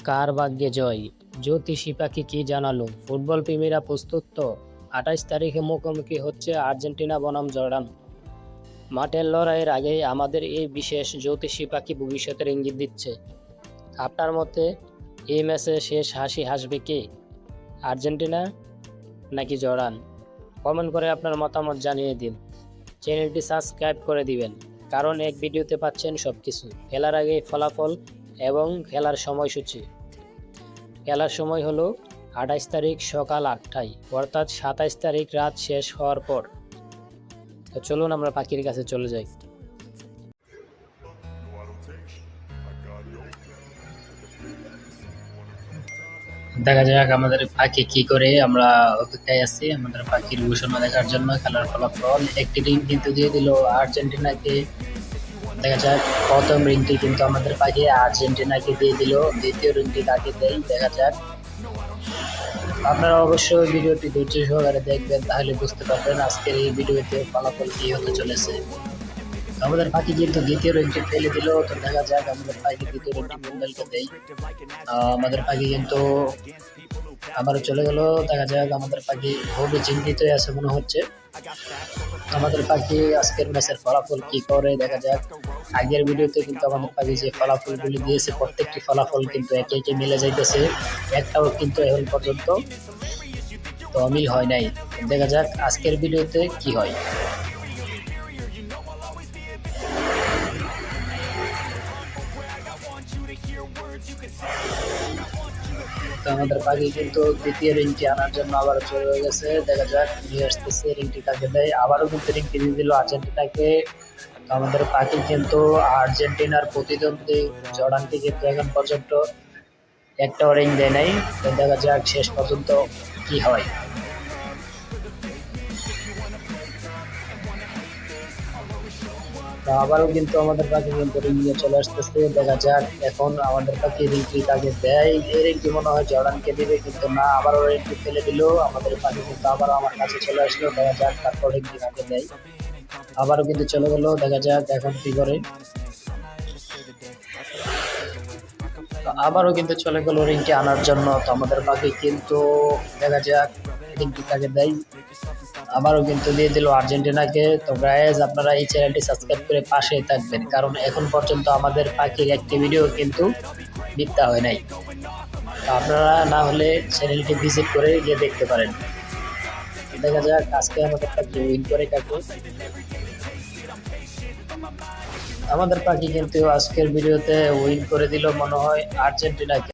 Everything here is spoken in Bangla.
কার ভাগ্যে জয়? জ্যোতিষী পাখি কি জানালো? ফুটবল প্রেমীরা প্রস্তুত তো? ২৮ তারিখে মুখোমুখি হচ্ছে আর্জেন্টিনা বনাম জর্ডান। মাঠের লড়াইয়ের আগেই আমাদের এই বিশেষ জ্যোতিষী পাখি ভবিষ্যতের ইঙ্গিত দিচ্ছে। আপনার মতে এই ম্যাচে শেষ হাসি হাসবে কে? আর্জেন্টিনা নাকি জর্ডান? কমেন্ট করে আপনার মতামত জানিয়ে দিন। চ্যানেলটি সাবস্ক্রাইব করে দিবেন, কারণ এক ভিডিওতে পাচ্ছেন সব কিছু। খেলার আগে ফলাফল এবং খেলার সময়সূচি। খেলার সময় হলো ২৮ তারিখ সকাল ৮টায়, অর্থাৎ ২৭ তারিখ রাত শেষ হওয়ার পর। তো চলুন আমরা পাখির কাছে চলে যাই। দেখা যাক আমাদের পাখি কি করে। আমরা অপেক্ষায় আছি আমাদের পাখির ঘোষণা দেখার জন্য। খেলার ফলাফল একটি রিং কিন্তু দিয়ে দিল আর্জেন্টিনাকে। দেখা যাক প্রথম রিংটি কিন্তু আমাদের পাখি আর্জেন্টিনাকে দিয়ে দিল, দ্বিতীয় রিংটি কাকে দেয় দেখা যাক। আপনারা অবশ্যই ভিডিওটি ধৈর্য সহকারে দেখবেন, তাহলে বুঝতে পারবেন আজকের এই ভিডিওতে ফলাফল কি হতে চলেছে। আমাদের পাখি কিন্তু দ্বিতীয় রিংটি ফেলে দিল। তো দেখা যাক আমাদের পাখি দ্বিতীয় রিংটি কোনদলকে দেয়। আমাদের পাখি কিন্তু আবারও চলে গেল। দেখা যাক আমাদের পাখি খুবই চিন্তিত আছে মনে হচ্ছে। আমাদের পাখি আজকের ম্যাচের ফলাফল কি করে দেখা যাক। আগের ভিডিওতে কিন্তু আমাদের পাখি যে ফলাফলগুলি দিয়েছে প্রত্যেকটি ফলাফল কিন্তু একে একে মিলে যাইতেছে, একটাও কিন্তু এখন পর্যন্ত তো অমিল হয় নাই। দেখা যাক আজকের ভিডিওতে কি হয়। তো আমাদের পাখি কিন্তু দ্বিতীয় রিংটি আনার জন্য আবার চলে গেছে। দেখা যাক নিয়ে আসতেছে রিংটি কাকে দেয়। আবারও কিন্তু রিংটি দিয়ে দিল আর্জেন্টিনাকে। তো আমাদের পাখি কিন্তু আর্জেন্টিনার প্রতিদ্বন্দ্বী জর্ডানকে কিন্তু এখন পর্যন্ত একটাও রিং দেয় নাই। তো দেখা যাক শেষ পর্যন্ত কি হয়। আবারও কিন্তু আমাদের পাখি কিন্তু রিং নিয়ে চলে আসতেছে। দেখা যাক এখন আমাদের পাখি রিংটি কাকে দেয়। এই রিংটি মনে হয় জর্ডানকে দিবে, কিন্তু না, আবারও রিংটি ফেলে দিল। আমাদের পাখি কিন্তু আবারও আমার কাছে চলে আসলো। দেখা যাক তারপর রিংটি কাকে দেয়। আবারও কিন্তু চলে গেল। দেখা যাক এখন কি করে। আবারও কিন্তু চলে গেল রিংটি আনার জন্য। তো আমাদের পাখি কিন্তু দেখা যাক রিংটি কাকে দেয়। আবারও কিন্তু দিয়ে দিল আর্জেন্টিনাকে। তো গাইজ আপনারা এই চ্যানেলটি সাবস্ক্রাইব করে পাশেই থাকবেন, কারণ এখন পর্যন্ত আমাদের পাখির একটি ভিডিও কিন্তু মিথ্যা হয় নাই। তো আপনারা না হলে চ্যানেলটি ভিজিট করে গিয়ে দেখতে পারেন। দেখা যাক আজকে আমাদের পাখি উইন করে কাকে। আমাদের পাখি কিন্তু আজকের ভিডিওতে উইন করে দিল মনে হয় আর্জেন্টিনাকে।